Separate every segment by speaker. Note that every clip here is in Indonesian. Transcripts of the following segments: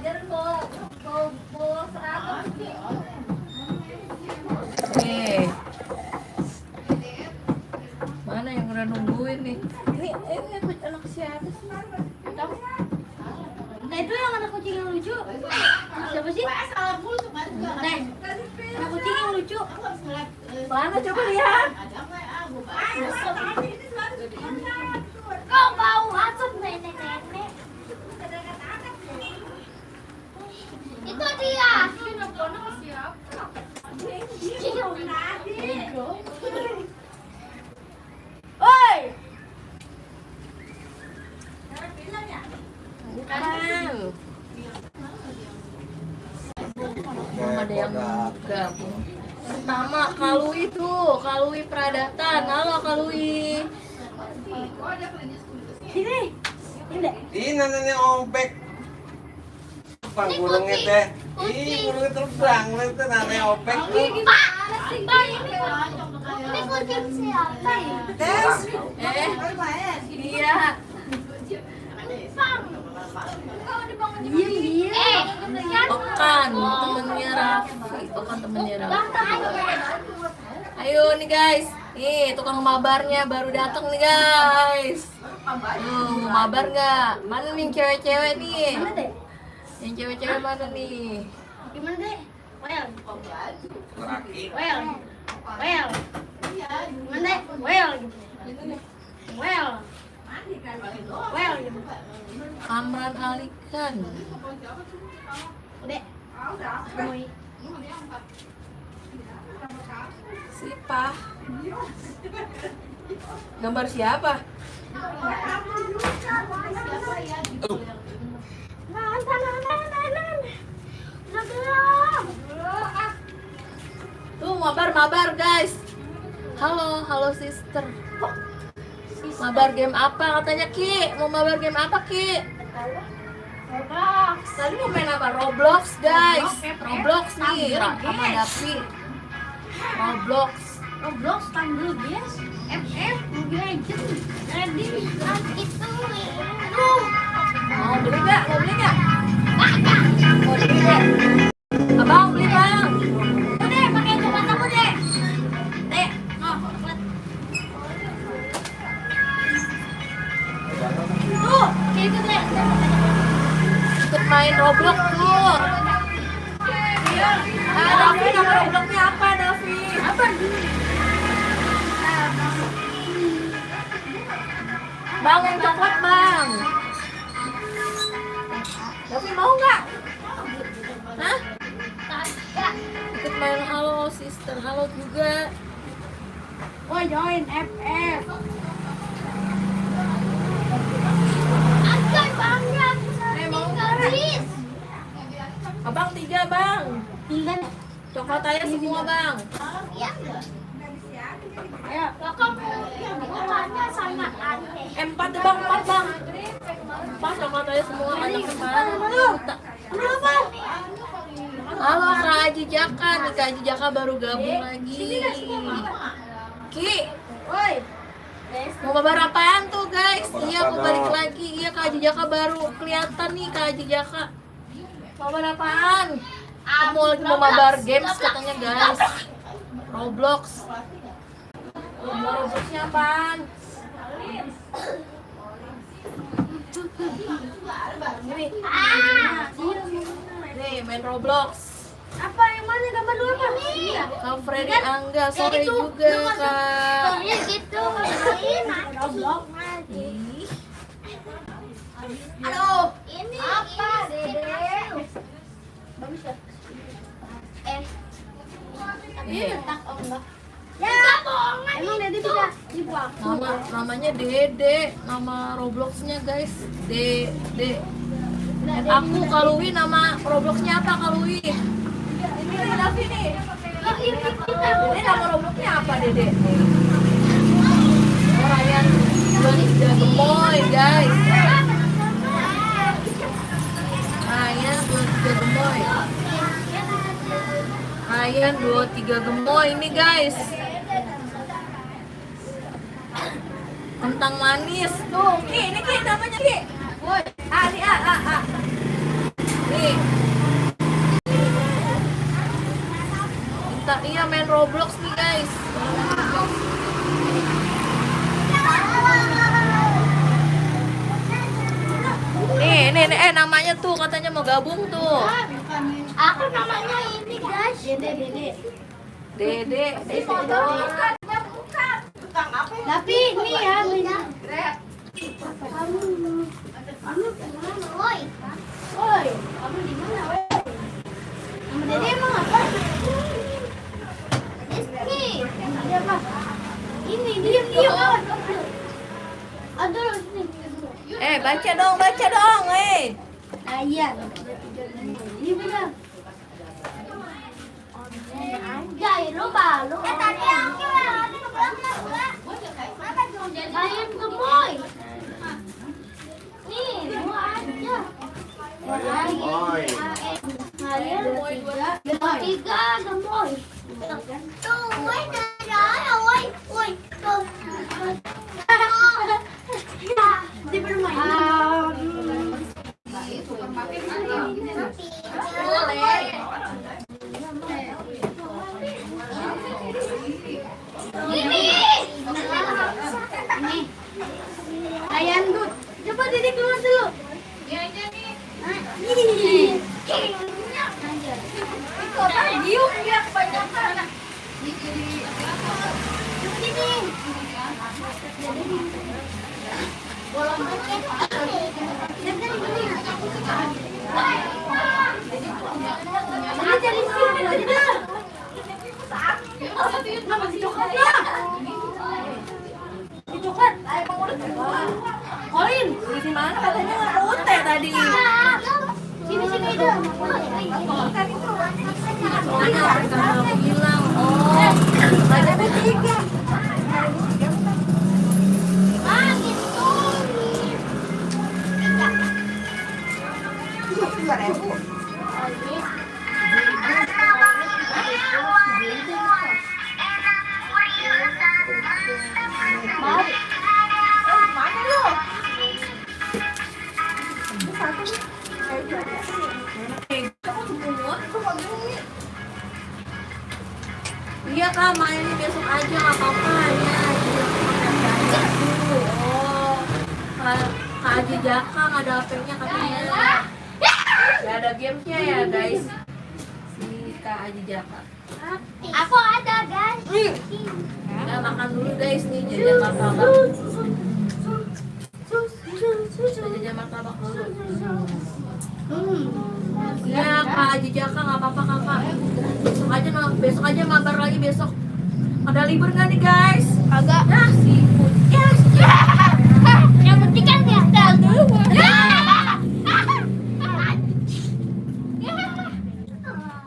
Speaker 1: Nih. Mana yang udah nungguin nih? Ini anak siapa sih?
Speaker 2: Nah itu yang ada kucing yang lucu. Siapa sih? Nah, ada kucing yang lucu.
Speaker 1: Mana coba lihat?
Speaker 2: Kau bau asap nenek-nenek. Itu dia.
Speaker 1: Oi. Bukan. Belum ada yang gabung. Pertama Kalui tuh, Kalui Pradatan. Halo Kalui.
Speaker 2: Sini.
Speaker 3: Ini namanya ombek. Bang burungnya teh. Ih, burungnya terbang, itu namanya ombek.
Speaker 2: Pak, ini kucing siapa ya?
Speaker 1: Iya.
Speaker 2: Diem.
Speaker 1: Okan, temennya Raffi. Okan temennya Raffi. Ayo nih guys. Nih tukang mabarnya baru datang nih guys. Mau mabar nggak? Mana nih cewek-cewek nih? Yang cewek-cewek mana nih?
Speaker 2: Gimana deh? Well.
Speaker 3: Laki.
Speaker 2: Well. Well. Gimana deh? Well. Well. Well.
Speaker 1: Amran Alikan.
Speaker 2: Udah. Gemoy.
Speaker 1: Siapa? Gambar siapa? Tuh mabar guys. Halo sister. Mabar game apa katanya Ki? Mau mabar game apa Ki? Tadi mau main apa? Roblox guys. Roblox nih sama Davi.
Speaker 2: Roblox panggil guys. FF Mobile Legends. Ready itu.
Speaker 1: Mau beli nggak? Mau beli nggak? Mau beli nggak? Abang beli bang.
Speaker 2: Udah pakai tomat aku deh. Dek, tuh, itu deh.
Speaker 1: Ikut main Roblox tuh. Davi, nama Robloxnya apa Davi?
Speaker 2: Apa?
Speaker 1: Bang yang coklat bang. Davi mau nggak? Hah?
Speaker 2: Kagak.
Speaker 1: Ikut main halo sister, halo juga.
Speaker 2: Oh join FF. Banyak.
Speaker 1: Mau
Speaker 2: Habis.
Speaker 1: Abang 3 bang.
Speaker 2: Tinggal.
Speaker 1: Coklat aja semua bang.
Speaker 2: Ya. Ayo, kamu coklatnya sama aneh.
Speaker 1: 4 deh bang, 4 bang. 4 coklat aja semua banyak kemana?
Speaker 2: Kenapa?
Speaker 1: Halo Kak Aji Jaka, nih Kak Aji Jaka baru gabung lagi. Ki,
Speaker 2: Woi.
Speaker 1: mau mabar apaan tuh guys? Iya aku balik lagi, iya Kak Aji Jaka baru kelihatan nih Kak Aji Jaka. Mabar apaan? Kamu lagi mau mabar games katanya guys. Roblox. Robloxnya apaan? Ini. Nih main Roblox.
Speaker 2: Apa yang mana gambar dulu apa?
Speaker 1: Kak Freddy Angga sore juga Kak.
Speaker 2: Soalnya gitu. Roblox lagi.
Speaker 1: Ih,
Speaker 2: Aduh, ini apa, Dede? Bagus ya? Tapi
Speaker 1: Iya.
Speaker 2: letak oh enggak. Ya, bohongan. Emang Dede bisa dibuang?
Speaker 1: namanya Dede, nama Robloxnya guys. Dede. Aku Kalui, nama Robloxnya apa Kalui? Ini Davi nih. Ini nama Robloxnya apa Dede? Oh Ryan 23 gemoy guys. Ryan 23 gemoy. Ryan 23 gemoy ini guys. Kentang manis tuh. Ki, ini Ki namanya Ki. Woi, ini A. Nih. Iya, main Roblox nih guys. Nih, namanya tuh katanya mau gabung tuh.
Speaker 2: Aku namanya ini guys. Dede. Tapi ini ya beda. Oi, kamu di mana, weh? Sama Dede emang apa? Rizky, ada apa? Ini diam. Aduh, sini.
Speaker 1: Baca dong,
Speaker 2: Iya. Ini benar. Anjay, lu balu. Tadi aku main gemoy. Nih, lu aja.
Speaker 3: Oi.
Speaker 2: Kalian tiga gemoy. Tuh, woi, woi. Tuh. Di bermain. Ini. Ayam dud. Coba Dede keluar dulu. Iya aja nih. Diuk ya kebanyakan. Ini. Bolong
Speaker 1: Colin, di mana katanya nggak teh tadi?
Speaker 2: Sini dong.
Speaker 1: Soalnya aku bilang, ada tiga.
Speaker 2: Gitu.
Speaker 1: 3.000. Mana lu? Iya kak, mainnya besok aja nggak apa-apa ya. Oh, Kak Aji Jaka nggak ada HP-nya katanya. Gak ada gamesnya ya guys. Si Kak Aji Jaka.
Speaker 2: Aku ada guys.
Speaker 1: Ya makan dulu guys nih, jajan martabak. Jajan martabak dulu. Iya Kak Aji Jaka nggak apa-apa kakak. Besok aja mabar lagi besok. Ada libur nggak nih guys?
Speaker 2: Agak.
Speaker 1: Nah sibuk. Yes.
Speaker 2: Yang penting kan gagal dulu.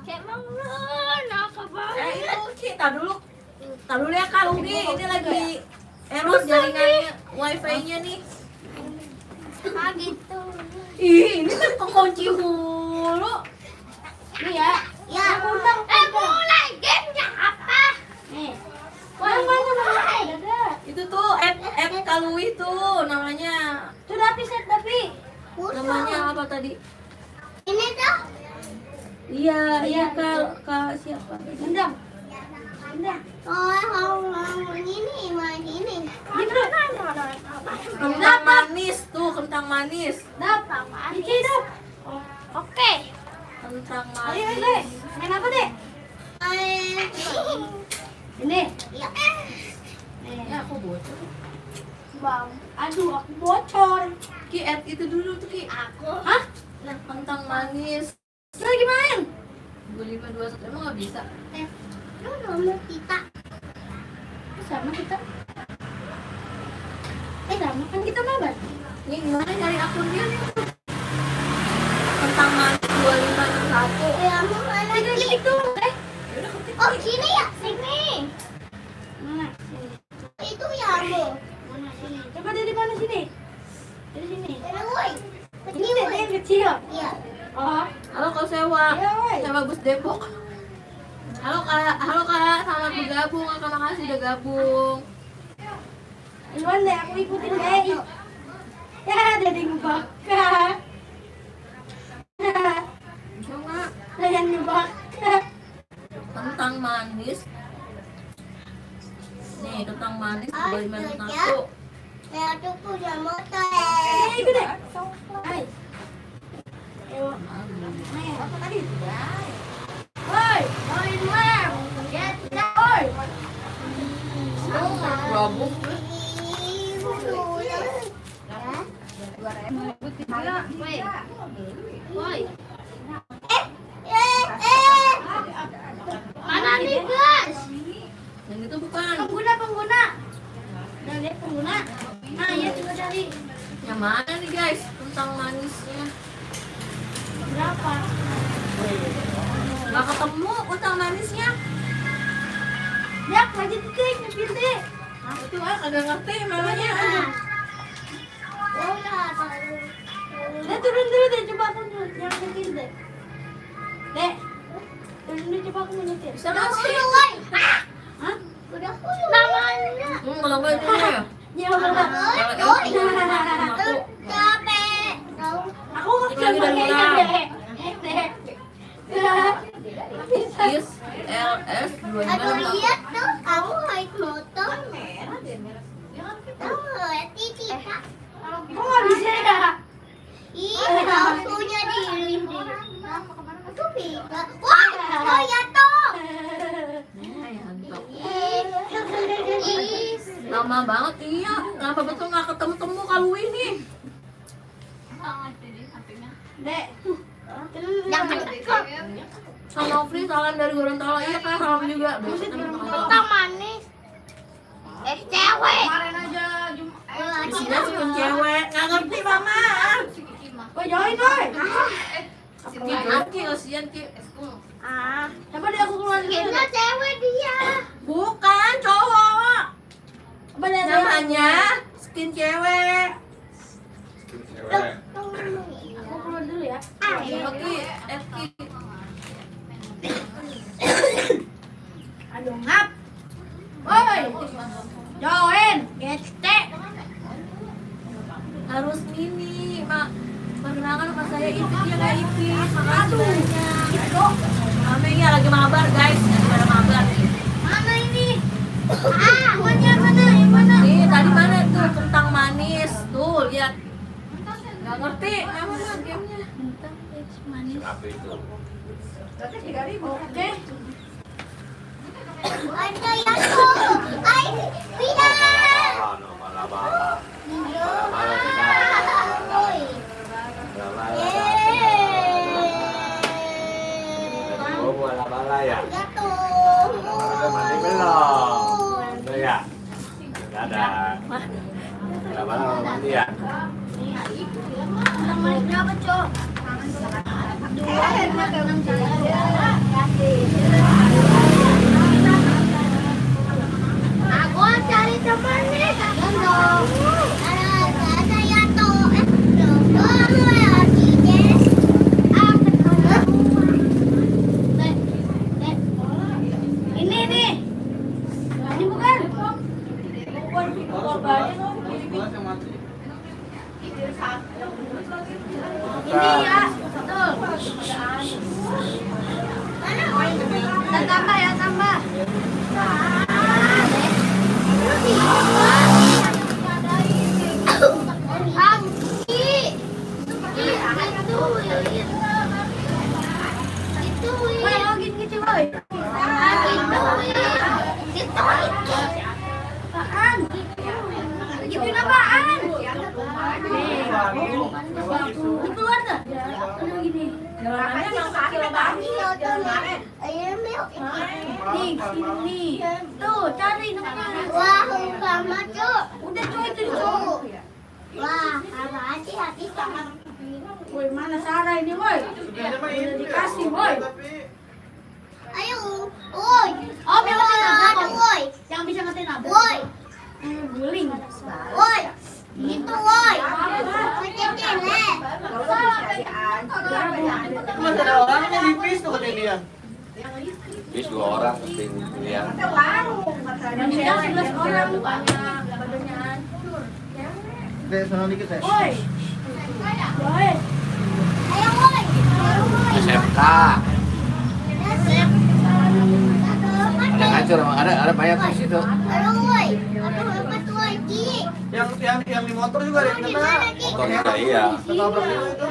Speaker 2: Kayak mau nakal banget.
Speaker 1: Itu kita dulu. Tar dulu ya Kak Lugi, ini lagi error jaringannya wifi-nya nih.
Speaker 2: Ah gitu.
Speaker 1: Ih, ini kan kekunci mulu.
Speaker 2: Nih ya. Ya. Mulai gamenya apa? Nih. Mulai.
Speaker 1: Itu tuh app Kalui tuh namanya.
Speaker 2: Sudah set tapi.
Speaker 1: Namanya apa tadi?
Speaker 2: Ini tuh.
Speaker 1: Iya Kak siapa?
Speaker 2: Gendam. Oh, ini main ini.
Speaker 1: Kentang manis tuh, kentang manis.
Speaker 2: Dapat. Hidup. Oke.
Speaker 1: Kentang
Speaker 2: Ayo,
Speaker 1: manis.
Speaker 2: main apa deh? Ini. Ya.
Speaker 1: Ya aku bocor.
Speaker 2: Bang, aduh aku bocor.
Speaker 1: Ki add itu dulu tuh Ki.
Speaker 2: Aku.
Speaker 1: Hah? Kentang manis.
Speaker 2: Lagi main.
Speaker 1: 2521 emang nggak bisa?
Speaker 2: Lu nomor kita. Sama kita. Sama kan kita mabar.
Speaker 1: Ini gimana cari akunnya nih? Kentang manis 2561.
Speaker 2: Ya, mau mana? Ketik dulu.
Speaker 1: Yaudah ketik.
Speaker 2: Oh, sini ya, sini. Mana? Sini. Itu ya, Bu. Mana sini? Coba dari mana sini? Dari sini. Woi. Ini yang kecil. Iya. Oh.
Speaker 1: Halo Kak Sewa.
Speaker 2: Iya, woi.
Speaker 1: Sewa Bus Depok. Halo Kak, selamat bergabung. Kak, makasih udah gabung.
Speaker 2: Duluan deh, aku ikutin deh. Ya, jadi ngebakar.
Speaker 1: Coba
Speaker 2: Saya ngebakar.
Speaker 1: kentang manis. manis. Nih, kentang manis beli main satu.
Speaker 2: Aku punya motor. Ikut deh. Hai. Apa tadi? Woi, main lem. Get woi.
Speaker 1: Gabung.
Speaker 2: Woi. Mana nih, guys?
Speaker 1: Yang itu bukan.
Speaker 2: Pengguna. Nah, lihat pengguna. Nah, ya coba cari.
Speaker 1: Yang mana nih guys? Kentang manisnya.
Speaker 2: Berapa?
Speaker 1: Gak ketemu kentang manisnya.
Speaker 2: Ya, lagi diklik, pilih.
Speaker 1: Itu ah kagak ngerti namanya.
Speaker 2: Dek, turun dulu deh, coba aku yang nyetir deh. Dek, turun dulu coba aku nyetir.
Speaker 1: Bisa nggak sih?
Speaker 2: Hah? Udah namanya.
Speaker 1: Kalau nggak itu ya.
Speaker 2: Ya udah.
Speaker 1: Aku
Speaker 2: Capek. Aku nggak bisa
Speaker 1: Lagi dari
Speaker 2: pakai
Speaker 1: mana?
Speaker 2: dek. Dek. Bisa.
Speaker 1: is LS
Speaker 2: Aduh
Speaker 1: 25.
Speaker 2: lihat tuh, kamu naik motor. Kamu lihat Titi kak. Kok nggak bisa ya? Ih, langsungnya diri. Aku bisa. Wah, oh ya toh.
Speaker 1: Lama banget iya. Kenapa betul nggak ketemu kalau ini?
Speaker 2: Dek. Jangan dekat.
Speaker 1: Sama Nofri salam dari Gorontalo. Iya kan salam juga.
Speaker 2: Kentang manis. Cewek. Kemarin aja
Speaker 1: Isinya cuma cewek. Nggak ngerti mama.
Speaker 2: Woi, join woi.
Speaker 1: Kasian Ki, kasian Ki.
Speaker 2: Coba deh aku keluar dulu. Cewek dia.
Speaker 1: Bukan cowok.
Speaker 2: Coba deh
Speaker 1: Namanya skin cewek.
Speaker 3: Cewek.
Speaker 2: Aku keluar dulu ya.
Speaker 1: Eki, Eki.
Speaker 2: Aduh ngap. Woi. Join. Gete.
Speaker 1: Harus mini, Mak. Perkenalkan nama saya Ipit, ya Kak Ipit. Makasih banyak. Amenya lagi mabar, guys. Lagi pada mabar nih.
Speaker 2: Mana ini? Mana? Yang mana?
Speaker 1: Nih, tadi mana tuh kentang manis? Tuh, lihat. Nggak ngerti, namanya gamenya. Kentang manis.
Speaker 3: Apa itu?
Speaker 2: Oke. Ada yang Ay, pindah.
Speaker 3: Bala-bala. Oh, bala-bala ya. Udah mandi belum? Udah ya? Dadah. Bala-bala mau mandi ya?
Speaker 2: Namanya berapa, Cok? Aku cari teman nih. Ada Yato. Ini nih. Ini bukan. Ini ya, betul. Dan tambah ya, tambah.
Speaker 1: Jalanannya emang kecil banget.
Speaker 2: Nih, tuh cari namanya. Wah, sama Cuk. Udah Cuk itu Cuk. Wah, sama hati sama. Woi, mana Sarah ini, woi? Udah dikasih, woi. Ayo, woi. Oh, yang ngetin apa, woi? Yang bisa ngetin apa? Woi. Guling. Woi. Itu, woi. Ngetin,
Speaker 3: Mas ada orang yang di bis tuh katanya dia. Bis 2 orang penting ya.
Speaker 1: Yang dia 11 orang banyak, badannya hancur.
Speaker 3: Dek, sana dikit deh.
Speaker 2: woi. Woi. Ayo, woi.
Speaker 3: SMK.
Speaker 2: SMK.
Speaker 3: hancur, ada mayat di situ.
Speaker 2: Aduh, woi. Apa tuh lagi?
Speaker 4: Yang di motor juga ada yang kena.
Speaker 3: Motor juga iya.
Speaker 4: Ketabrak juga itu.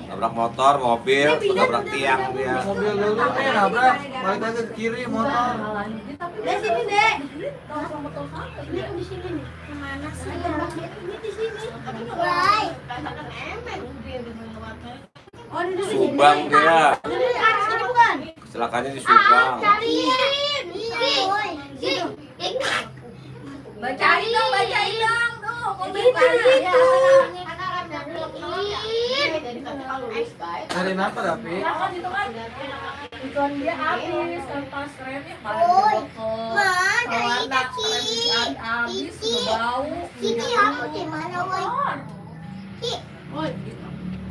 Speaker 3: Tabrak motor, mobil, tabrak tiang dia.
Speaker 4: Mobil dulu nabrak, balik lagi ke kiri motor.
Speaker 2: Dek sini, Dek. Ini di sini nih. Kemana sih? Ini di sini. Woi. Oh, di sini.
Speaker 3: Subang dia.
Speaker 2: Ini bukan.
Speaker 3: Kecelakaannya di Subang.
Speaker 2: Cariin.
Speaker 1: Bacain dong tuh.
Speaker 4: Dari apa tapi?
Speaker 1: Ikon dia habis, pas remnya
Speaker 2: Oi,
Speaker 1: bokok.
Speaker 2: mana
Speaker 1: Warna
Speaker 2: ini,
Speaker 1: rem habis,
Speaker 2: Ci?
Speaker 1: bau.
Speaker 2: Sini aku di mana, woi? Ci.
Speaker 1: Woi,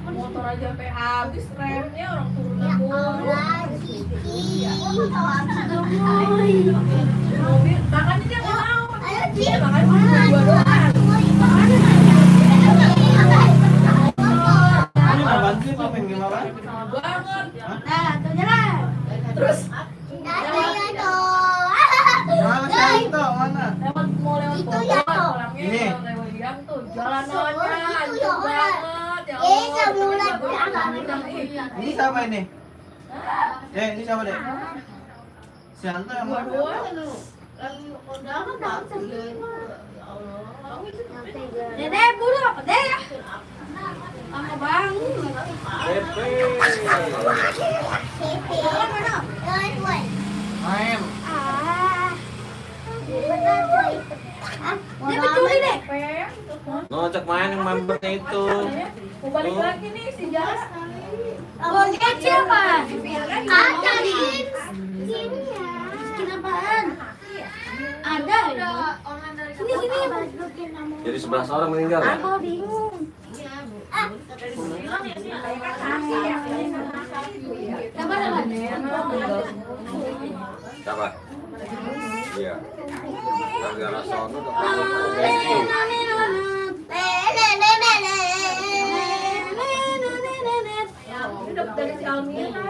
Speaker 1: motor aja sampai habis remnya, orang turun
Speaker 2: Ya
Speaker 1: turun.
Speaker 2: Allah, Cici.
Speaker 1: Mobil, makanya dia nggak mau.
Speaker 2: Ayo, Ci.
Speaker 1: Makanya dia dua doang.
Speaker 4: Ini nggak bantu tuh main game apa?
Speaker 1: Banget.
Speaker 2: Nah, tuh jalan.
Speaker 1: Terus
Speaker 2: Ada ya dong.
Speaker 4: Mana sih itu mana?
Speaker 1: mau lewat
Speaker 2: Itu
Speaker 1: Bogor,
Speaker 2: ya, toh.
Speaker 1: orangnya
Speaker 4: Ini.
Speaker 1: lewat yang tuh jalan
Speaker 2: Oh,
Speaker 1: aja,
Speaker 2: itu ya,
Speaker 1: hancur
Speaker 2: orang.
Speaker 1: banget. Ya
Speaker 2: Sebulan
Speaker 4: Ini siapa ini? Ini siapa deh? Si Hanta yang mana?
Speaker 2: Dede, buru apa, Dede? Lama banget.
Speaker 3: Pepe.
Speaker 4: Main.
Speaker 2: Dia pencuri deh.
Speaker 3: Ngocek main yang membernya itu.
Speaker 1: Mau balik lagi nih si Jas.
Speaker 2: Gojek siapa? Ada di sini ya. Skin apaan? Ada. Sini sini.
Speaker 3: Jadi 11 orang meninggal. Ya?
Speaker 2: Aku bingung. Sabar sabar.
Speaker 3: Siapa? Iya. Gara-gara sono tuh.
Speaker 1: Ini dapat dari si Almira.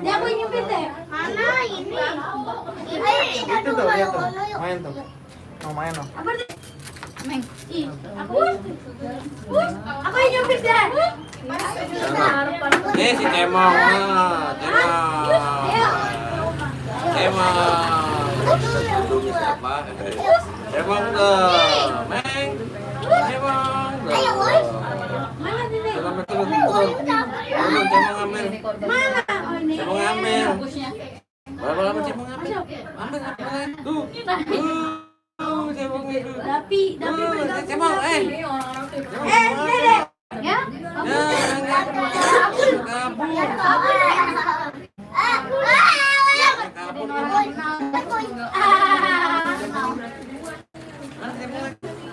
Speaker 2: Dia mau nyupir deh. Mana ini? Ini
Speaker 4: Itu tuh lihat tuh. Main tuh. Mau main dong.
Speaker 2: apa deh? Meng. Ih, aku. Aku yang nyupir deh.
Speaker 3: Si Cemong. Dulunya siapa? Cemong tuh. Meng. Cemong tuh.
Speaker 2: Ayo, woi. Mana Dede?
Speaker 3: Turun. Turun, Cemong ambil.
Speaker 2: Mana? Oh ini.
Speaker 3: Cemong ambil. Berapa Cemong ambil? Ambil. Tuh. Cemong itu.
Speaker 2: Dapi bergabung.
Speaker 3: Cemong,
Speaker 1: Ini orang-orang tuh.
Speaker 2: Dede. Ya?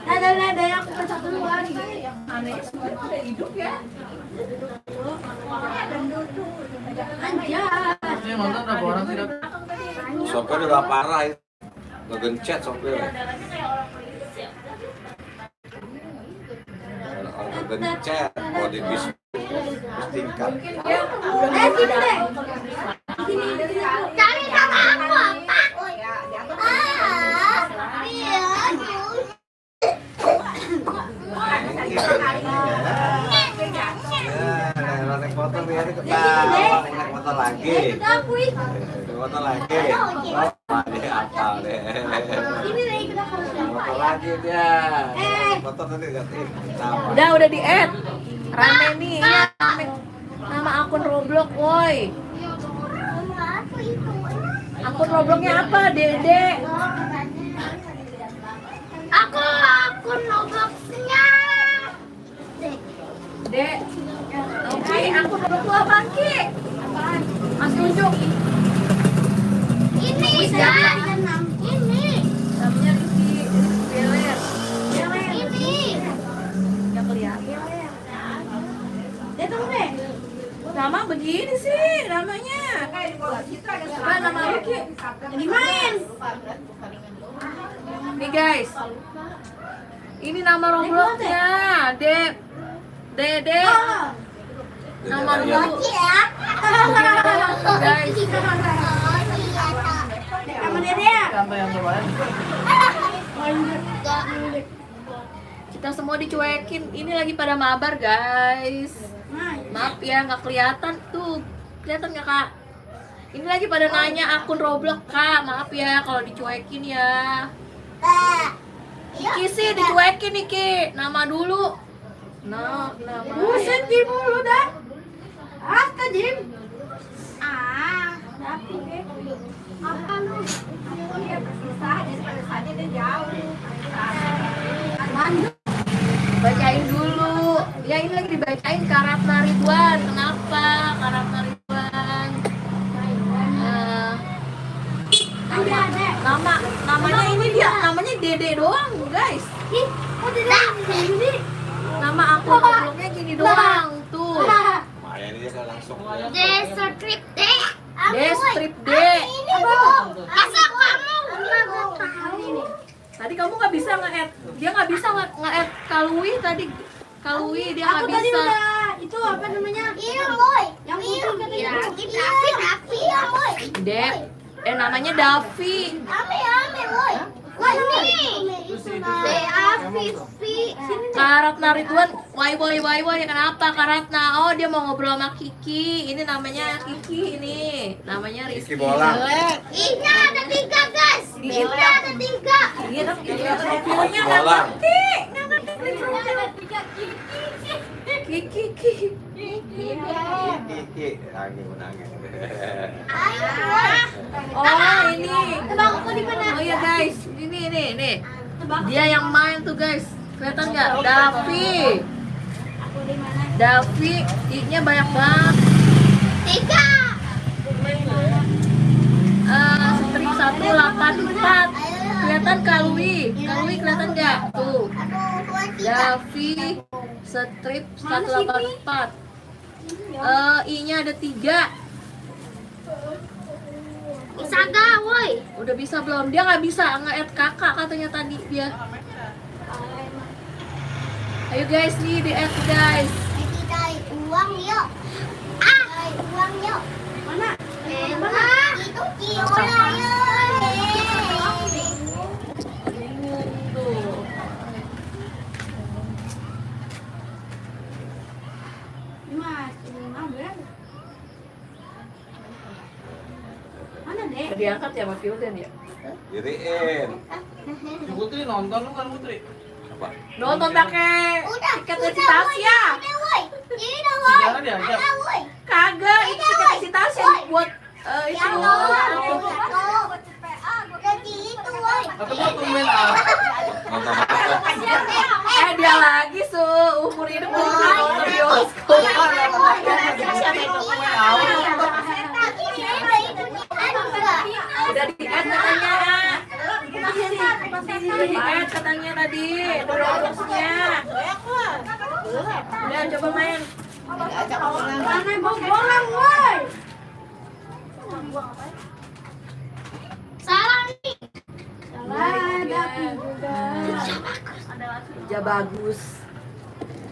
Speaker 2: Ada aku pecat duluan.
Speaker 1: Aneh semua itu udah hidup ya.
Speaker 2: Anjas.
Speaker 4: Ini nonton berapa orang sih dok?
Speaker 3: Sopir udah parah itu. Ngegencet sopir. Ngegencet. Body bis tingkat.
Speaker 2: Sini deh. Cari sama aku apa? Iya.
Speaker 3: Naik motor dia ini ketawa. Naik motor lagi.
Speaker 2: Aku itu.
Speaker 3: Naik motor lagi. Oh, dia apa deh.
Speaker 2: Ini deh ikut aku.
Speaker 3: Naik motor lagi dia. Naik motor nanti ketawa.
Speaker 1: Udah di-add. Rame nih, ya. Nama akun Roblox, woi.
Speaker 2: Aku itu.
Speaker 1: Akun Robloxnya apa, Dede?
Speaker 2: Aku akun Robloxnya.
Speaker 1: Dek. Oke, akun Roblox lu apaan, Ki? Mas tunjuk.
Speaker 2: Ini kan. Ini.
Speaker 1: Namanya Rizky Beler.
Speaker 2: Ini.
Speaker 1: Nggak kelihatan.
Speaker 2: Dia tunggu deh.
Speaker 1: Nama begini sih namanya. Apa nama lu, Ki?
Speaker 2: Lagi main.
Speaker 1: Nih guys. Ini nama Robloxnya. Dede. Nama dulu. Guys.
Speaker 2: Sama Dede.
Speaker 4: Sampai yang kemarin.
Speaker 1: Kita semua dicuekin. Ini lagi pada mabar, guys. Maaf ya, nggak kelihatan tuh. Kelihatan nggak, Kak? Ini lagi pada nanya akun Roblox, Kak. Maaf ya kalau dicuekin ya. Iki sih dicuekin nih, Ki. Nama dulu. Nah, nama.
Speaker 2: Buset Jim lu dah. Apa Jim? Dapet. Apa lu? Dia bersusah, daripada saja dia jauh. Lanjut.
Speaker 1: Bacain dulu. Ya ini lagi dibacain Karatna Ridwan. Kenapa Karatna Ridwan? Namanya ini dia namanya Dede doang, guys.
Speaker 2: Ih, kok Dede?
Speaker 1: Nama aku Robloxnya gini doang tuh.
Speaker 3: Lumayan dia kan langsung.
Speaker 2: Destrip deh.
Speaker 1: Destrip D.
Speaker 2: Masa kamu nggak tahu ini?
Speaker 1: Tadi kamu nggak bisa nge-add. Dia nggak bisa nge-add Kalui tadi. Kalui dia nggak
Speaker 2: Aku tadi
Speaker 1: bisa.
Speaker 2: udah itu apa namanya? Iya, boy. Yang muncul katanya. Davi, ya, boy.
Speaker 1: Namanya Davi.
Speaker 2: Ame, boy. Wah, ini.
Speaker 1: Karatna Ridwan, why kenapa Karatna? Oh dia mau ngobrol sama Kiki. Ini namanya Kiki ini. Namanya Rizky.
Speaker 3: Kiki bolang.
Speaker 2: Ini ada 3, guys. Ini ada 3.
Speaker 1: Iya, profilnya nggak
Speaker 3: Bolang.
Speaker 1: ngerti. Nggak ngerti profilnya. Kiki.
Speaker 3: Kiki lagi menangis.
Speaker 1: Oh ini.
Speaker 2: Tebak aku di mana?
Speaker 1: Oh ya guys, ini. Dia yang main tuh guys. Kelihatan nggak? Davi.
Speaker 2: Aku di mana?
Speaker 1: Davi, I-nya banyak banget.
Speaker 2: 3.
Speaker 1: Strip 184. Kelihatan Kalui kelihatan nggak? Tuh. Davi, strip 184. I-nya ada 3.
Speaker 2: Isaga, woi.
Speaker 1: Udah bisa belum? Dia nggak bisa nge-add kakak katanya tadi dia. Ayo guys nih di add guys.
Speaker 2: Uang yuk. Uang yuk. Mana? Itu Kiola
Speaker 1: Bingung tuh.
Speaker 2: Mas, ini mana? Mana deh?
Speaker 1: Udah diangkat ya sama Filden ya?
Speaker 3: Diriin.
Speaker 4: Si Putri nonton lu kan Putri?
Speaker 3: Apa?
Speaker 1: Nonton pakai tiket si Tasya.
Speaker 4: Sejarah diajak.
Speaker 1: Kagak, itu tiket si Tasya buat itu.
Speaker 4: Atau gua tumben ah.
Speaker 3: Nonton apa?
Speaker 1: Dia lagi umur hidup belum pernah nonton bioskop. Udah di add katanya. Udah di add katanya tadi. Robloxnya. Udah coba main.
Speaker 2: Mana bolang, woi. Salah nih.
Speaker 1: Kerja bagus.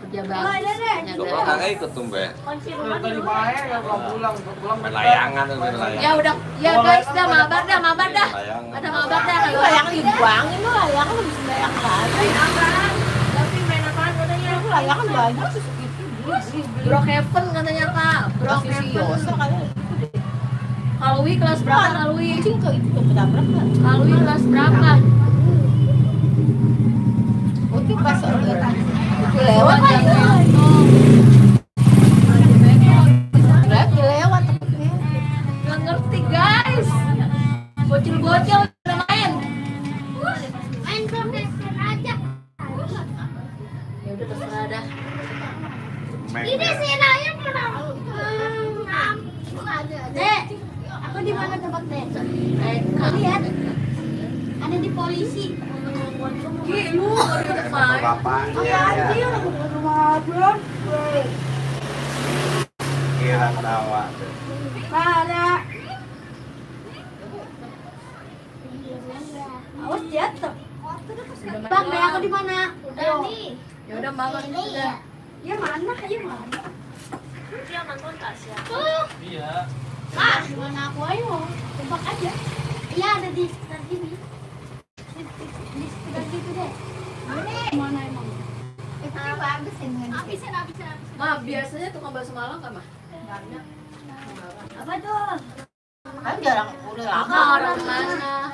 Speaker 3: Coba kakak ikut tuh mbak.
Speaker 4: Tadi bae ya pulang
Speaker 3: Main layangan tuh main layangan.
Speaker 1: Ya udah, ya guys, dah mabar dah.
Speaker 3: Layangan.
Speaker 1: Ada mabar dah. Layangan dibuangin lo, layangan lu bisa layangan lagi. Main apaan? Tapi main apaan katanya?
Speaker 5: Layangan banyak sih
Speaker 1: Brookhaven katanya Kak. Brookhaven. Kalui kelas berapa Kalui?
Speaker 5: Kucing ke itu ketabrak kan?
Speaker 1: Kalui kelas berapa?
Speaker 5: Oke pas itu
Speaker 1: Oh,
Speaker 5: lewat kan?
Speaker 1: jangan.
Speaker 5: Enggak lewat.
Speaker 1: Nggak ngerti guys. Bocil-bocil udah main.
Speaker 2: Main profesor aja.
Speaker 1: Ya udah terserah dah.
Speaker 2: Ini si Raya pernah. Dek, aku di mana tempat Dek?
Speaker 1: Kak.
Speaker 2: Lihat. Ada di polisi.
Speaker 1: Ki, lu udah main.
Speaker 3: Bapaknya ya. Kira ketawa.
Speaker 2: Ada. Awas jatuh. Bang, Dek aku di mana? Udah nih.
Speaker 1: Ya udah makan udah.
Speaker 2: Ya mana? Ya mana?
Speaker 4: Iya.
Speaker 2: Ah, gimana aku ayo? Tebak aja. Iya, ada di TV. Di sekitar situ deh. Mana emang?
Speaker 5: Itu bagus ini.
Speaker 2: Habisin.
Speaker 1: Ma, biasanya tukang bakso Malang kan, Ma?
Speaker 2: Apa tuh?
Speaker 5: Kan jarang udah lama.
Speaker 1: Kakak orang mana?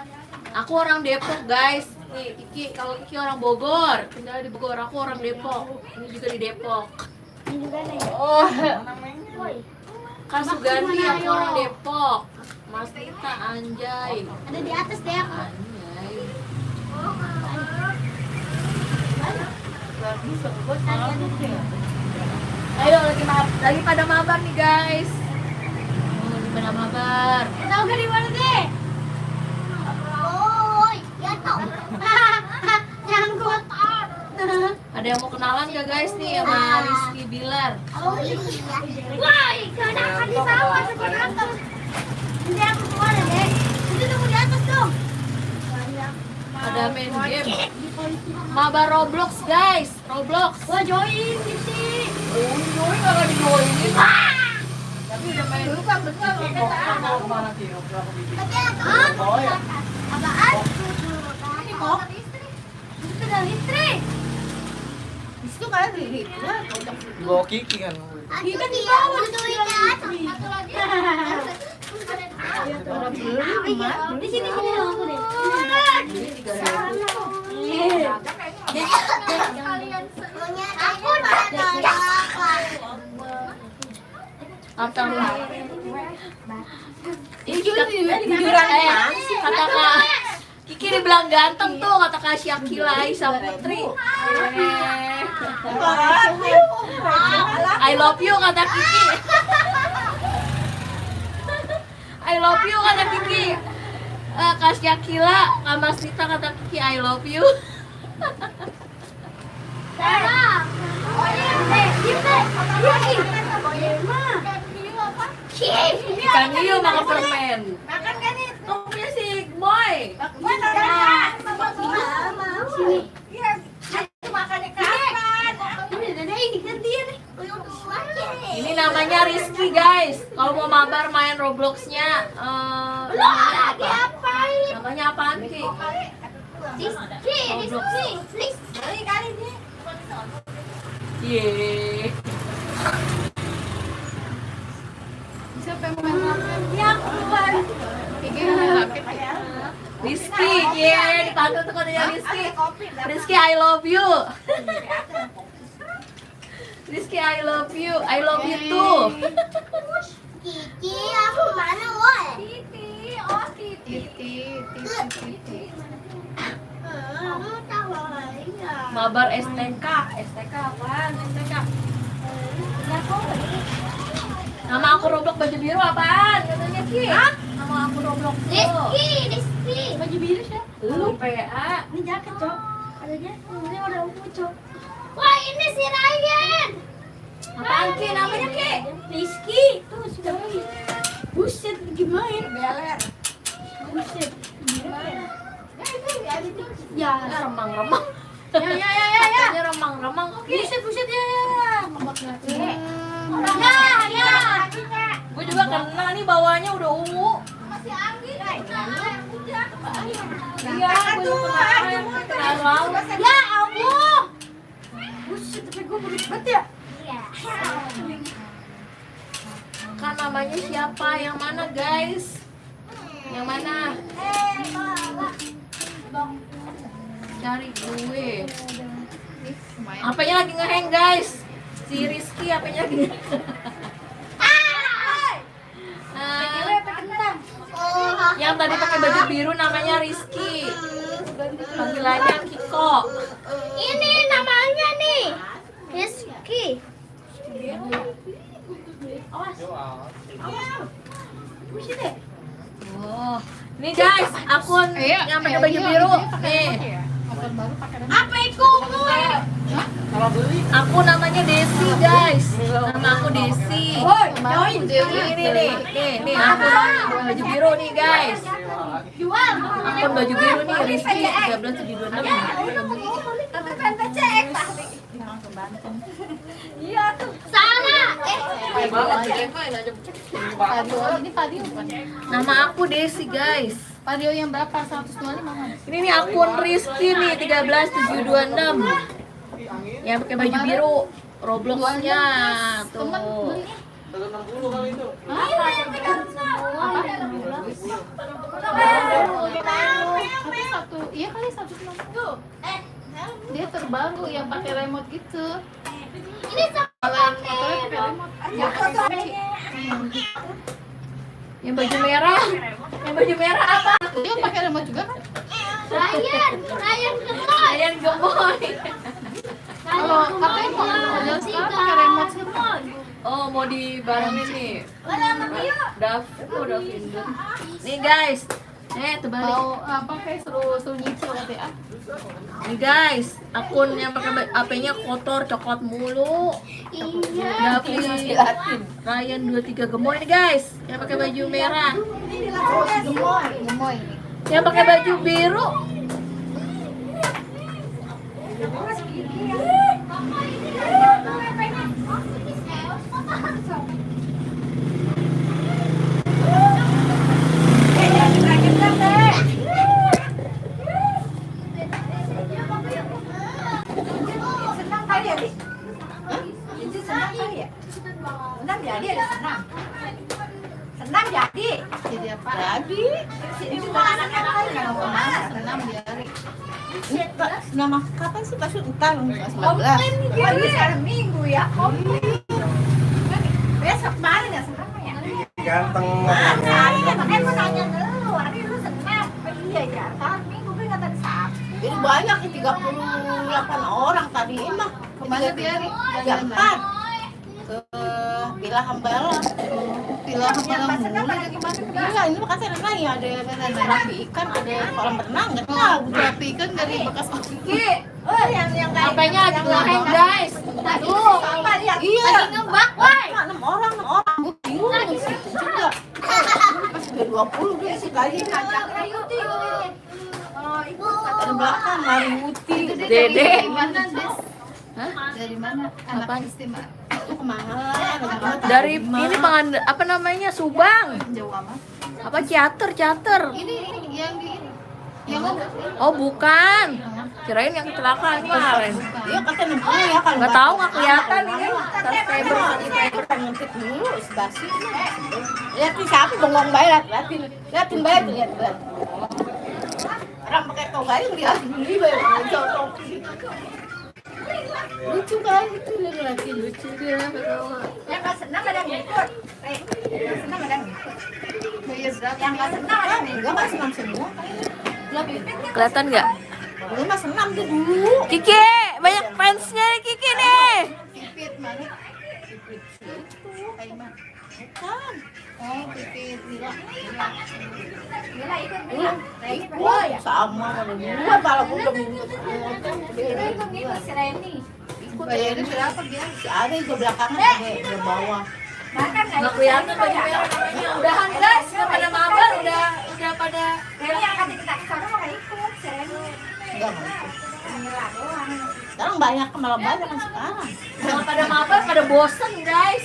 Speaker 1: Aku orang Depok, guys. Nih, Kiki, kalau Kiki orang Bogor, tinggal di Bogor. Aku orang Depok. Ini juga di Depok.
Speaker 2: Ini juga nih.
Speaker 1: Oh,
Speaker 2: Woi,
Speaker 1: Kan Suganti, aku orang Depok. Mas Tita, anjay.
Speaker 2: ada di atas deh aku.
Speaker 1: Anjay. Ayo, lagi pada mabar nih, guys. Lagi pada mabar.
Speaker 2: Tahu gak di mana deh? Woi, ya tau. Nyangkut.
Speaker 1: Ada yang mau kenalan gak, guys, nih sama Rizky Bilar?
Speaker 2: Oh iya. Woi, kenakan di bawah sebenarnya. Nanti aku keluar ya, deh. Itu tunggu di atas dong.
Speaker 1: Ada main game. Mabar Roblox, guys. Roblox.
Speaker 2: Wah, join sih.
Speaker 1: Oh, join gak di-joinin.
Speaker 5: Tapi udah main dulu kan betul.
Speaker 4: Mau kemana sih? Berapa biji?
Speaker 2: Oh ya. Apaan? Kok? Itu ada listrik.
Speaker 5: Di situ kan diri.
Speaker 4: Bawa Kiki kan.
Speaker 2: Kita di bawah listrik. Satu lagi. Di sini dong aku deh. Aku
Speaker 1: Atau
Speaker 5: Tiduran
Speaker 1: kata Kak Kiki dibilang ganteng tuh, kata Kak Syakila Aisyah Putri. I love you kata Kiki. I love you kata Kiki. Kak Syakila, Kak Mas Rita kata Kiki I love you.
Speaker 2: Sarah.
Speaker 1: Ikan hiu makan permen.
Speaker 2: Makan kan nih?
Speaker 1: Kamu punya si Boy.
Speaker 2: Sini.
Speaker 5: Iya. Itu makannya kapan?
Speaker 2: Ini ada ini kan dia nih.
Speaker 1: Ini namanya Rizky, guys. Kalau mau mabar main Robloxnya, namanya apa?
Speaker 2: Diapain?
Speaker 1: Namanya apaan, Ki?
Speaker 2: Rizky.
Speaker 5: Kali ini.
Speaker 1: Yeay.
Speaker 5: Siapa yang main makan?
Speaker 2: Ya aku keluar.
Speaker 1: Rizky, yeay. Dipanggil tuh katanya Rizky. Rizky, I love you. Rizky, I love you. I love you too.
Speaker 2: Kiki, aku mana woi?
Speaker 5: Titi.
Speaker 2: Kamu tahu ya?
Speaker 1: Mabar STK. STK apaan? STK. Nama aku Roblox baju biru apaan? Katanya Ki. Nama aku Roblox tuh.
Speaker 2: Rizky. Baju biru sih.
Speaker 1: Lu PA.
Speaker 2: Ini jaket, Cok. Adanya ini udah ungu, Cok. Wah, ini si Ryan.
Speaker 1: Apaan Ki? Namanya Ki?
Speaker 2: Rizky. Tuh, sudah lagi. Buset, gimana?
Speaker 5: Beler.
Speaker 2: Buset.
Speaker 1: Ya, remang-remang.
Speaker 2: Ya.
Speaker 1: Katanya remang-remang kok Ki.
Speaker 2: Buset ya. Ya.
Speaker 1: Gue juga kena nih bawahnya udah ungu.
Speaker 2: Masih angin.
Speaker 1: Iya, gue juga kena laut.
Speaker 2: Ya, Allah. Buset, tapi gue berit banget ya. Iya.
Speaker 1: Kan namanya siapa? Yang mana, guys? Yang mana? Cari gue. Apanya lagi ngehang, guys? Si Rizky apanya lagi yang tadi pakai baju biru namanya Rizky. Panggilannya Kiko.
Speaker 2: Ini namanya nih. Rizky. Buset deh.
Speaker 1: Oh, nih guys, akun yang pakai baju biru. Nih,
Speaker 2: Apa itu?
Speaker 4: Kalau beli
Speaker 1: aku namanya Desi, guys. Nama aku Desi. Nih, aku baju biru nih, guys.
Speaker 2: Jual.
Speaker 1: Akun baju biru nih, Rizky 1326.
Speaker 5: ke Banten.
Speaker 2: Iya tuh. Salah.
Speaker 5: Padio, ini Padio bukan?
Speaker 1: Nama aku Desi guys.
Speaker 5: Padio yang berapa? 125 kan?
Speaker 1: Ini nih akun Rizky nih 13726 yang pakai baju biru Robloxnya tuh.
Speaker 5: Belinya
Speaker 4: 160 kali itu.
Speaker 5: tapi satu, iya kali 190. Dia terbaru yang pakai remote gitu.
Speaker 2: Ini
Speaker 5: Kalau yang motornya pakai remote. Ya,
Speaker 1: Yang baju merah. Yang baju merah apa?
Speaker 5: dia pakai remote juga kan?
Speaker 2: Ryan gemoy.
Speaker 1: Ayan gemoy.
Speaker 5: Kalau katanya mau jalan sekarang pakai remote semua.
Speaker 1: Oh, mau dibarengin nih. Davin. Nih guys. Terbalik.
Speaker 5: Mau apa kayak seru nyicil katanya.
Speaker 1: Nih guys, akun yang pakai HP-nya kotor, coklat mulu.
Speaker 2: Iya.
Speaker 1: Davin, Ryan 23 gemoy nih guys, yang pakai baju merah.
Speaker 5: Gemoy.
Speaker 1: Yang pakai baju biru.
Speaker 5: Senang kali ya, Di? Itu senang kali ya? Senang jadi ada senang. Senang jadi. Jadi apa? Jadi. Itu kan anaknya kali nggak mau kemana? Senang biarin.
Speaker 6: Nama kapan sih Pak Entar
Speaker 5: Komplain nih dia. Ini sekarang minggu ya. Komplain. Besok kemarin ya senang ya.
Speaker 3: Ganteng.
Speaker 5: Makanya aku nanya lu, hari lu senang. Iya ya, kan minggu gue kata Sabtu.
Speaker 6: Ini banyak 38 orang tadi mah.
Speaker 5: Kemana biarin?
Speaker 6: Jam 4 ke Villa Hambala.
Speaker 5: Villa Hambala mulu dari kemana?
Speaker 6: Iya, ini makasih renang ya, ada terapi ikan, ada kolam renang, nggak tahu.
Speaker 5: Terapi ikan dari bekas
Speaker 1: Ki,
Speaker 6: Oh, yang
Speaker 1: HP-nya dikeluarin guys. Tuh.
Speaker 6: iya.
Speaker 2: Lagi ngebak, woi.
Speaker 6: 6 orang. Gue bingung di situ juga. Pas udah 20 dia isi kali. Dari belakang lari Muti.
Speaker 1: Dede.
Speaker 5: Dari mana, Des?
Speaker 1: Hah?
Speaker 5: Dari mana? Anak
Speaker 1: Apaan?
Speaker 5: istimewa.
Speaker 6: Itu kemana lah?
Speaker 1: Dari ini apa namanya? Subang.
Speaker 5: Jauh amat.
Speaker 1: Apa Ciater?
Speaker 5: Ini yang di ini. Yang apa?
Speaker 1: Oh, bukan. Kirain yang kecelakaan kemarin.
Speaker 6: Iya kata 60 ya kalau
Speaker 1: Nggak tahu, nggak kelihatan ini. Subscriber.
Speaker 6: Kan ngentit dulu, basi. Lihat nih siapa bengong baik, liatin baik, lihat. Orang pakai toga ini liatin ini baik, lucu kan itu dia ngeliatin lucu dia.
Speaker 5: Yang nggak senang ada yang ngikut. Yang senang ada yang ngikut. Yang nggak senang ada yang ngikut.
Speaker 6: Enggak kan senam semua.
Speaker 1: Kelihatan nggak?
Speaker 6: Dulu mah senam dia dulu.
Speaker 1: Kiki, banyak fansnya nih Kiki nih.
Speaker 5: Pipit mana? Pipit itu. Aiman.
Speaker 6: Bukan.
Speaker 5: Oh, pipit Lila.
Speaker 2: Gila ikut
Speaker 6: Belum.
Speaker 2: Reni.
Speaker 6: Sama ada dua kalau gue udah minggu.
Speaker 2: Ikut si Reni.
Speaker 5: Bayarnya berapa dia?
Speaker 6: Si ada di belakangan di bawah.
Speaker 2: Bahkan
Speaker 1: Nggak kelihatan baju merah namanya. Udahan guys, nggak pada mabar, udah pada.
Speaker 2: Reni yang kata kita ke sana mau ikut si Reni.
Speaker 6: Enggak mau.
Speaker 2: Gila doang.
Speaker 6: Sekarang banyak malah banyak kan sekarang.
Speaker 1: Jangan pada mabar, pada bosen guys.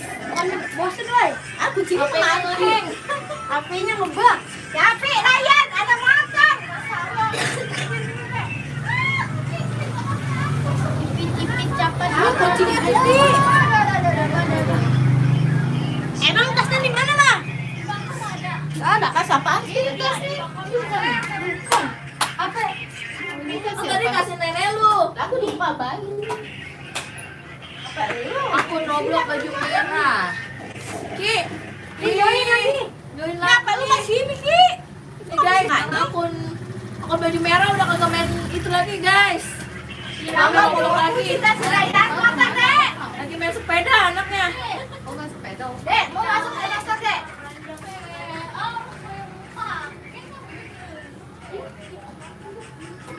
Speaker 2: Bosen woi.
Speaker 6: Aku sih mati.
Speaker 2: HP-nya ngebak. Tapi Ryan ada motor. Ipit-ipit capek.
Speaker 6: Kucingnya gede.
Speaker 2: Emang tasnya di mana, Bang?
Speaker 6: Ada kas apaan?
Speaker 2: Apa?
Speaker 1: Aku tadi kasih nenek lu.
Speaker 6: Aku lupa bayi. Apa lu?
Speaker 1: Aku Roblox baju merah. Ki,
Speaker 2: Join lagi.
Speaker 1: join
Speaker 6: Kenapa lu
Speaker 1: lagi.
Speaker 6: masih ini, Ki?
Speaker 1: Nih guys, akun baju merah udah kagak main itu lagi guys. Kagak Roblox lagi.
Speaker 2: Kita sudah hilang motor, Dek.
Speaker 1: Lagi main sepeda anaknya.
Speaker 5: Oh, nggak sepeda.
Speaker 2: Dek, mau masuk ke motor, Dek.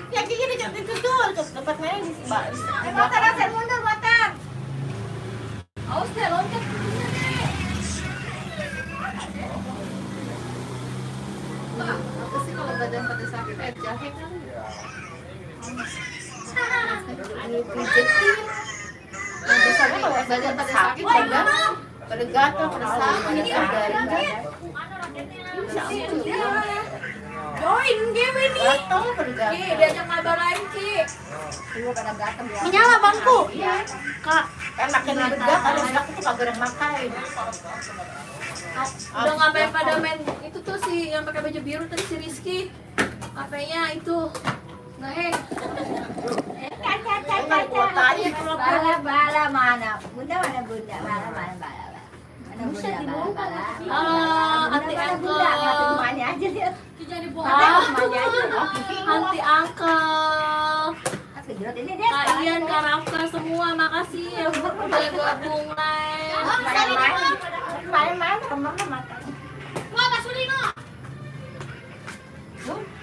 Speaker 6: Ya Ki di itu tuh dapat main di
Speaker 2: Motor, Hasan, mundur, motor.
Speaker 1: Awas deh loncat.
Speaker 5: Apa sih kalau badan pada sakit air jahe kan?
Speaker 6: badan pada sakit juga. Pada gatal, pada sakit. Ini
Speaker 1: Join game ini.
Speaker 6: gatal, pada gatal.
Speaker 1: Ki, diajak mabar lain Ki.
Speaker 5: Semua pada gatal ya.
Speaker 2: Menyala bangku.
Speaker 6: Kak, kan makin berat, ada sakit tuh kagak makan.
Speaker 1: Udah ngapain pada main itu tuh si yang pakai baju biru tadi si Rizky. HP-nya itu nggak hang.
Speaker 5: Bala mana? Bunda mana bunda? Bala mana bala? Mana bunda bala?
Speaker 1: Halo, anti uncle.
Speaker 5: Semuanya aja lihat.
Speaker 1: Ah,
Speaker 5: Semuanya aja.
Speaker 1: anti uncle.
Speaker 5: Kejut ini deh.
Speaker 1: Kak Ian, Kak Rafka semua, makasih yang udah gabung live.
Speaker 5: Main-main kemana makan?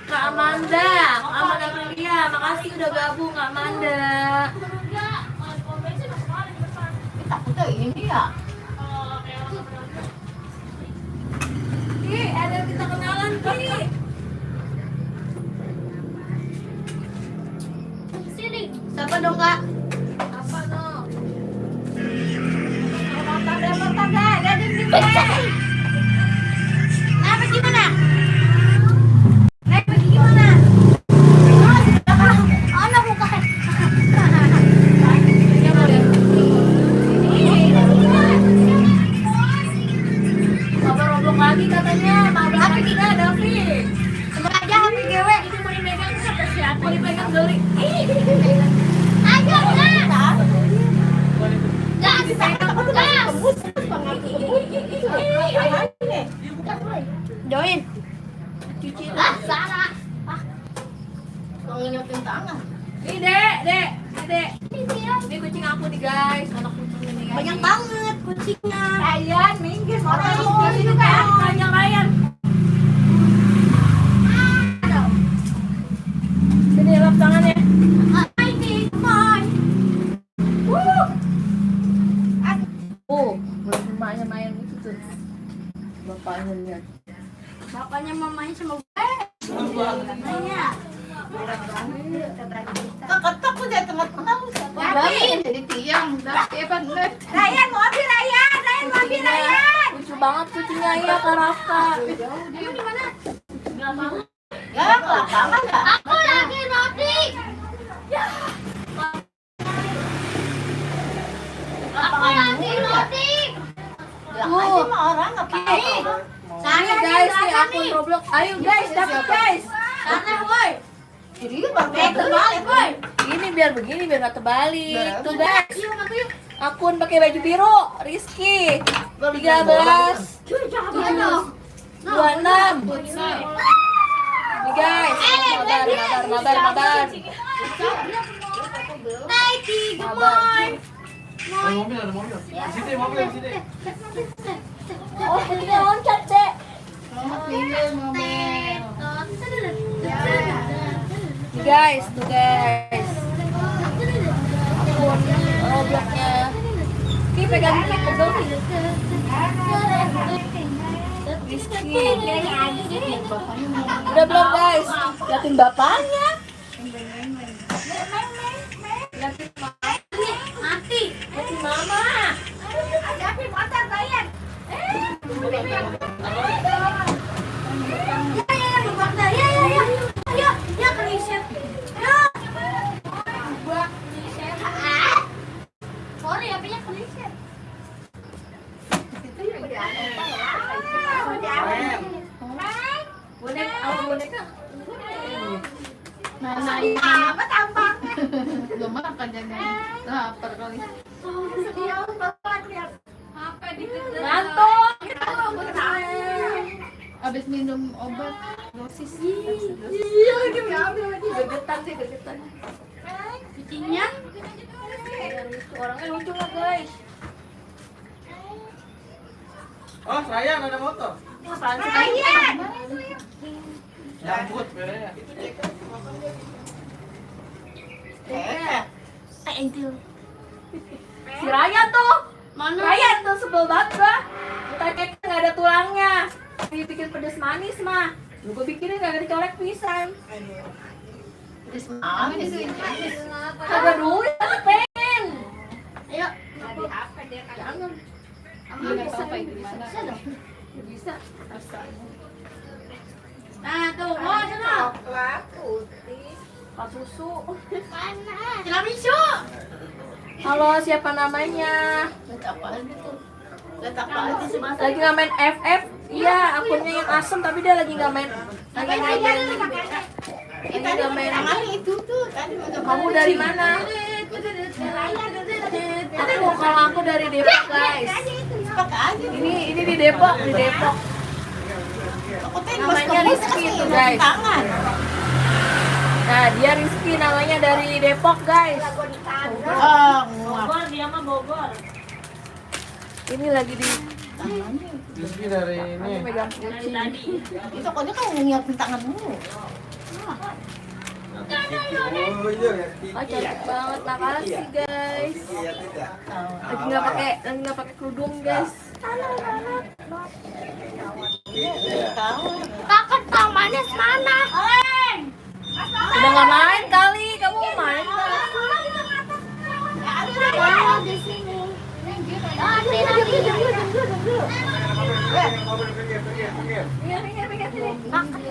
Speaker 1: Kak Amanda Prilia, makasih udah gabung Kak Amanda.
Speaker 6: Takutnya ini ya.
Speaker 1: Ki, ada kita kenalan Ki.
Speaker 2: Siapa dong kak?
Speaker 1: Apa no?
Speaker 2: Nah, pergi mana? Naik pergi gimana? Oh, anak buka.
Speaker 1: Mabar Roblox lagi katanya, mabar lagi dah David.
Speaker 2: Sebelah aja HP GW.
Speaker 1: Ini mau dipegang siapa siapa? Mau dipegang geli.
Speaker 2: Ayo, kak. Gas. Join.
Speaker 1: Cuci
Speaker 2: Salah.
Speaker 6: Ngingetin tangan.
Speaker 1: Nih dek. Ini kucing aku nih guys, anak kucing ini guys.
Speaker 2: Banyak banget kucingnya.
Speaker 5: Ryan minggir mau
Speaker 1: Ini juga banyak Ryan. Sini lap tangannya. Emaknya main itu tuh. Bapaknya lihat.
Speaker 2: Bapaknya mamanya sama gue. Mamanya.
Speaker 6: Ketok udah tengah-tengah.
Speaker 2: David.
Speaker 6: Jadi tiang, udah apa nih?
Speaker 5: Ryan mobil Ryan.
Speaker 1: Lucu banget kucingnya ya Kak Rafka.
Speaker 2: Kamu di mana?
Speaker 6: Ya, kelapangan ya.
Speaker 2: Aku lagi roti. Aku lagi roti.
Speaker 6: Bilang aja sama orang ngapain?
Speaker 1: Ini guys nih akun Roblox. Ayo guys, dapat guys.
Speaker 2: Sana, woi.
Speaker 6: Jadi baru
Speaker 2: Terbalik, woi.
Speaker 1: Ini biar begini biar nggak terbalik. Tuh guys.
Speaker 2: Yuk, ngaku yuk.
Speaker 1: Akun pakai baju biru, Rizky 13
Speaker 2: Cuy, jangan.
Speaker 1: 26. Nih guys, mabar.
Speaker 2: Nike,
Speaker 1: Mabar.
Speaker 4: Ada mobil. Di sini mobil, di sini.
Speaker 1: Oh, kucingnya loncat, Dek. Nih guys, tuh guys. Akun Robloxnya. Ki pegang Ki. Rizky. Udah belum guys? Liatin bapaknya. Liatin
Speaker 2: mati.
Speaker 1: liatin mama.
Speaker 5: David motor Ryan.
Speaker 2: Ya, keriset. Sorry, HP-nya keriset.
Speaker 1: Boneka.
Speaker 5: Apa tampaknya?
Speaker 6: belum makan jangan lapar kali.
Speaker 5: Sedih banget lihat.
Speaker 1: Ngantuk.
Speaker 6: Abis minum obat dosis.
Speaker 1: Iya, gegetan sih, gegetan.
Speaker 2: Kucingnya
Speaker 1: Orangnya lucu nggak guys?
Speaker 4: Oh, Ryan ada motor.
Speaker 1: Apaan sih?
Speaker 2: Ryan.
Speaker 4: Jambut bedanya.
Speaker 1: Si Ryan tuh.
Speaker 2: Mana?
Speaker 1: Ryan tuh sebel banget gua. Kita cek nggak ada tulangnya. Dibikin pedes manis mah. Lu gua bikinin nggak ada dicolek pisang.
Speaker 6: Amin sih.
Speaker 1: Kagak duit tapi pengen.
Speaker 2: Ayo.
Speaker 5: Di HP
Speaker 2: Nah, tuh, oh, sana.
Speaker 6: Coklat, putih.
Speaker 1: Pak susu.
Speaker 2: Tiramisu.
Speaker 1: Halo, siapa namanya?
Speaker 6: Lihat apaan itu? Lihat apaan itu?
Speaker 1: Lagi nggak main FF? Iya, akunnya yang asem tapi dia lagi nggak main. Lagi nggak main.
Speaker 6: Kita ada main tangan itu tuh. Tadi mau
Speaker 1: Kamu dari mana? Aku kalau aku dari Depok guys.
Speaker 6: cepat aja.
Speaker 1: Ini di Depok, di Depok.
Speaker 6: Aku teh
Speaker 1: Namanya Rizky itu guys.
Speaker 6: tangan.
Speaker 1: Nah dia Rizky namanya dari Depok guys.
Speaker 6: Oh, nguap.
Speaker 1: Ini lagi di
Speaker 4: Rizky dari
Speaker 1: aku
Speaker 4: ini.
Speaker 1: megang kucing.
Speaker 6: Itu pokoknya kamu nyiapin tanganmu.
Speaker 3: Oh iya ya.
Speaker 1: Oh cantik banget, makasih guys.
Speaker 3: Iya tidak.
Speaker 1: Lagi nggak pakai kerudung guys.
Speaker 6: Tahu.
Speaker 2: Kakak tahu manis mana? Oleng.
Speaker 1: Udah nggak main kali, kamu mau main?
Speaker 2: Oh, di sini. Oh,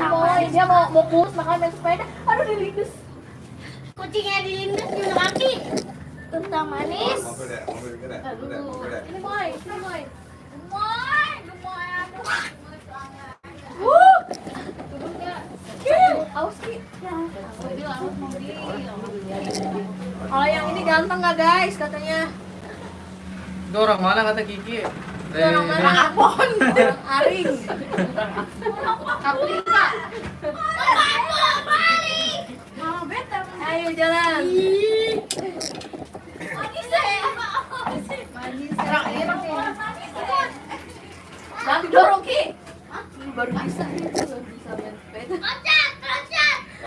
Speaker 1: Boy, dia mau kurus makanya main sepeda. Aduh dilindus.
Speaker 2: kucingnya dilindus di kaki. Kentang manis.
Speaker 3: Mobil deh, mobil gerak. Mobil deh.
Speaker 1: Ini boy, ini boy.
Speaker 2: Gemoy,
Speaker 1: Aus Ki. Kalau yang ini ganteng nggak guys katanya?
Speaker 4: Itu orang mana kata Kiki?
Speaker 1: Orang mana? Apon. Aring. Kaprika. Ayo jalan. Jangan dorong Ki. Baru bisa main sepeda.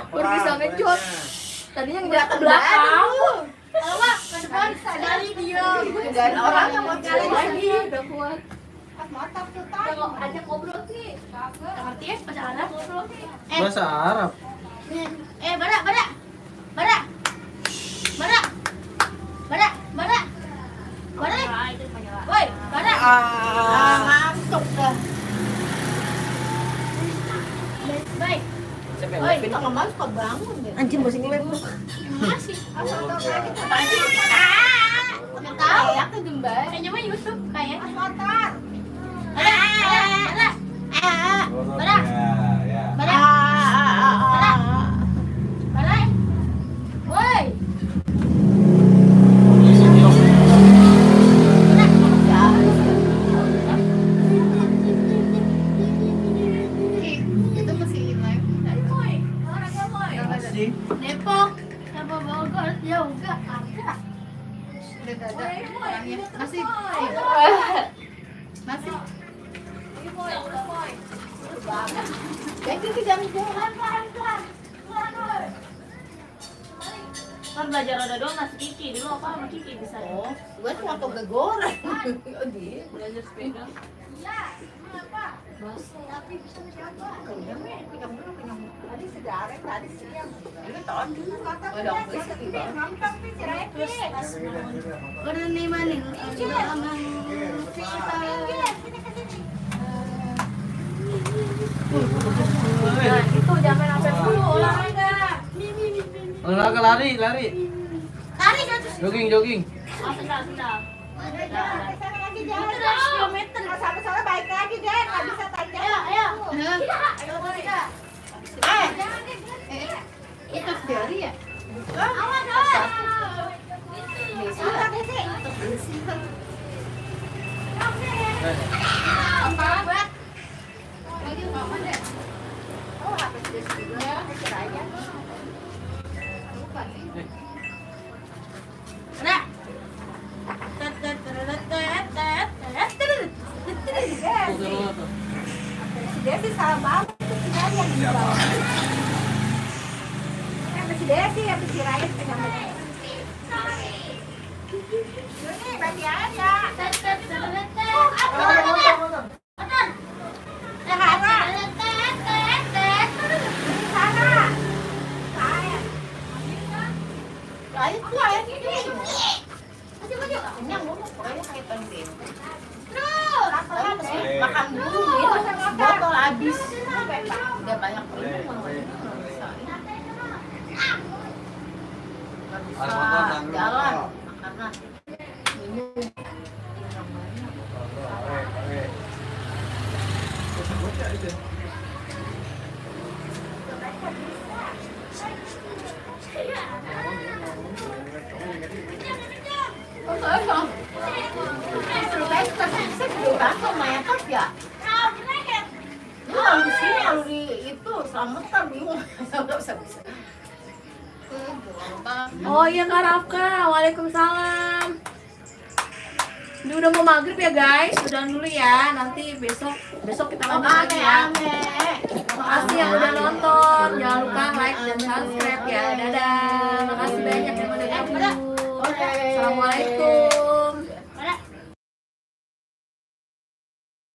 Speaker 1: Baru bisa ngejot. Tadinya ngejot ke belakang.
Speaker 2: sekali dia.
Speaker 6: Enggak ada orang yang mau cari lagi.
Speaker 1: Udah kuat.
Speaker 6: Motor tuh
Speaker 1: Udah ajak ngobrol Ki.
Speaker 2: Ngerti ya bahasa Arab?
Speaker 4: Bahasa Arab.
Speaker 2: Bara, bara. Bara. Bara. Bara, bara. Bara. Woi, bara.
Speaker 6: Ngantuk dah.
Speaker 2: Baik.
Speaker 6: Woi, kita kemarin suka bangun deh.
Speaker 1: Anjing masih ngelempar.
Speaker 2: Masih.
Speaker 6: Kayak ke jembat.
Speaker 2: Kayaknya mah YouTube kayak
Speaker 6: Motor.
Speaker 2: bara. Bara.
Speaker 3: Ya.
Speaker 2: Bara. Bara. Woi.
Speaker 6: Itu masih live.
Speaker 4: Masih.
Speaker 2: Depok sama Bogor jauh enggak? Agak.
Speaker 6: Masih. Masih. Jadi tidak jalan pelan-pelan.
Speaker 2: Kan belajar roda doang masih Kiki dulu apa sama Kiki bisa.
Speaker 6: Oh, gue cuma tau gegoreng. Oh, dia belajar sepeda. Tadi sejarah tadi siang. Ini tahun dulu kata. Oh, dong, gue sih
Speaker 2: Udah nih maning.
Speaker 1: Nah itu jangan sampai dulu olahraga.
Speaker 4: Olahraga lari, lari.
Speaker 2: Tarik 100
Speaker 4: Jogging.
Speaker 2: kilometer.
Speaker 6: Sama-sama baik lagi deh, nggak bisa tanya.
Speaker 2: Ayo.
Speaker 6: Itu dari ya?
Speaker 2: Awas.
Speaker 6: Desi salah banget tuh si Desi yang di bawah. Si Desi yang si Raya pegang. Ini bagi aja. Raya tuh ya. Kenyang lu pokoknya kayak penting. makan dulu itu botol habis. Dia banyak minum. Nggak bisa jalan karena minum. Ya. Ini kalau di sini kalau di itu selamatan bingung nggak bisa.
Speaker 1: Oh iya Kak Rafka, waalaikumsalam. Ini udah mau maghrib ya guys, udahan dulu ya. Nanti besok kita lanjut lagi ya. Makasih yang udah nonton, jangan lupa like dan subscribe ya. Dadah, makasih banyak yang udah gabung. Assalamualaikum.